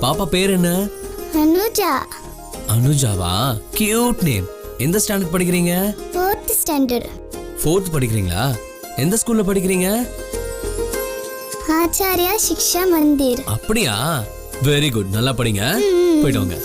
பாப்பா பேர் என்ன? அனுஜா. அனுஜாவா? Cute name. எந்த ஸ்டாண்டர்ட் படிக்கிறீங்க? 4th standard. 4th படிக்கிறீங்களா? எந்த ஸ்கூல்ல படிக்கிறீங்க? ஆச்சாரியா சிக்ஷா மந்திர். அப்படியா? Very good. நல்லா படிங்க. போய்ட்டு வாங்க.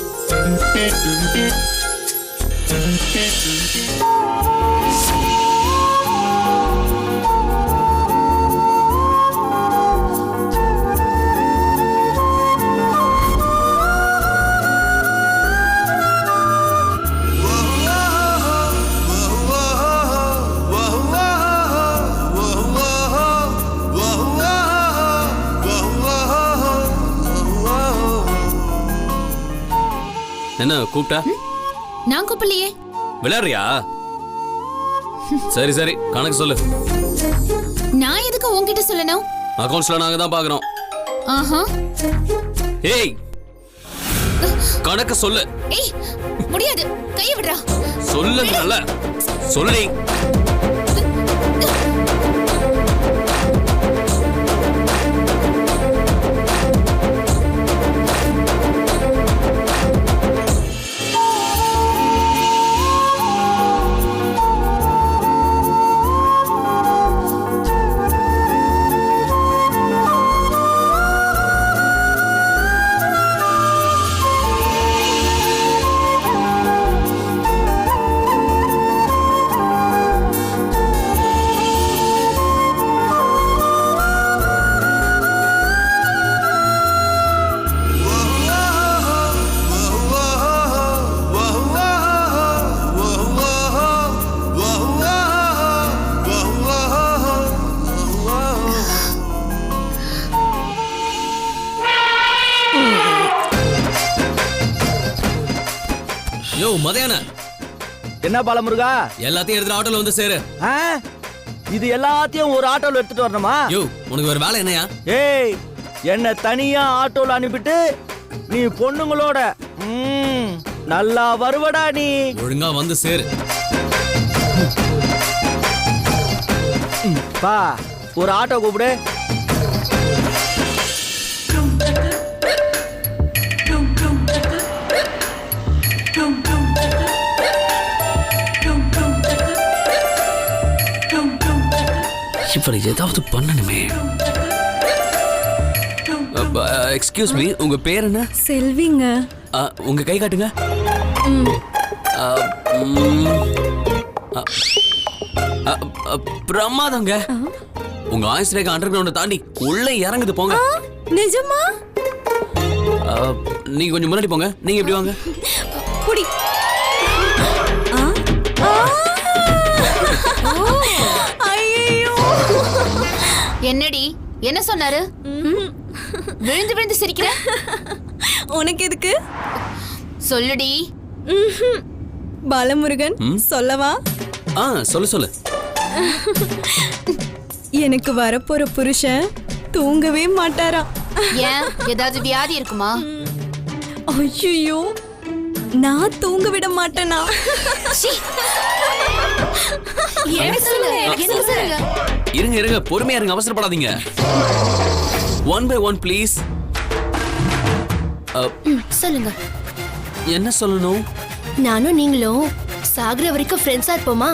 என்ன கூப்பிட்டா? நான் கூப்பிடலையே. விளையாடுறியா? சரி சரி, கணக்கு சொல்லு. நான் எதுக்கு உன்கிட்ட சொல்லணும்? அக்கவுண்ட்ஸ்ல நாங்க தான் பாக்குறோம். ஆஹா. ஏய், கணக்கு சொல்லு. ஏய், முடியாது. கைய விடுடா. சொல்லுங்கல. சொல்லு. யோ மதையான, என்ன பாலமுருகா? எல்லாத்தையும் எடுத்து ஆட்டோல வந்து சேரு. இது எல்லாத்தையும் ஒரு ஆட்டோல எடுத்துட்டு வரணுமா? யோ, உனக்கு ஒரு வேலை என்னையா? ஏய், என்ன தனியா ஆட்டோல அனுப்பிட்டு நீ பொண்ணுங்களோட நல்லா வருவடா நீ. ஒழுங்கா வந்து சேரு. பா, ஒரு ஆட்டோ கூப்பிடு. இவரை ஏதாவது பண்ணணுமே. எக்ஸ்கியூஸ் மீ, உங்க பேர் என்ன? செல்விங்க. உங்க கை காட்டுங்க. பிரமாதங்க. உங்க ஆயுஸ் ரேகா அண்டர் கிரவுண்ட தாண்டி உள்ள இறங்குது. போங்க. நிஜமா? நீங்க கொஞ்சம் முன்னாடி போங்க. நீங்க எப்படி வாங்க. புடி. என்னடி, என்ன சொன்னாரு? விழுந்து விழுந்து சிரிக்கிற. உனக்கு எதுக்கு? சொல்லுடி. பாலமுருகன், சொல்லவா? சொல்லு சொல்லு. எனக்கு வரப்போற புருஷன் தூங்கவே மாட்டாரா. ஏன், ஏதாவது வியாதி இருக்குமா? ஐயோ, நான் தூங்க விட மாட்டேனா? இருங்க இருங்க, பொறுமையா இருங்க, அவசரப்படாதீங்க. 1 by 1 ப்ளீஸ். சொல்லுங்க. என்ன சொல்லணும்? நானும் நீங்களும் சாகுற வரைக்கும் ஃப்ரெண்ட்ஸா இருப்போமா?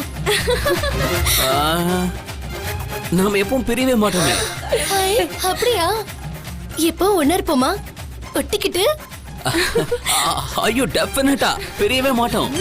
நாம எப்பவும் பிரியவே மாட்டோமே. அப்படியா? எப்போ ஒண்ணா இருப்போமா? ஒட்டிக்கிட்டு? ஐயோ, டெஃபினட்டா பிரியவே மாட்டோம்.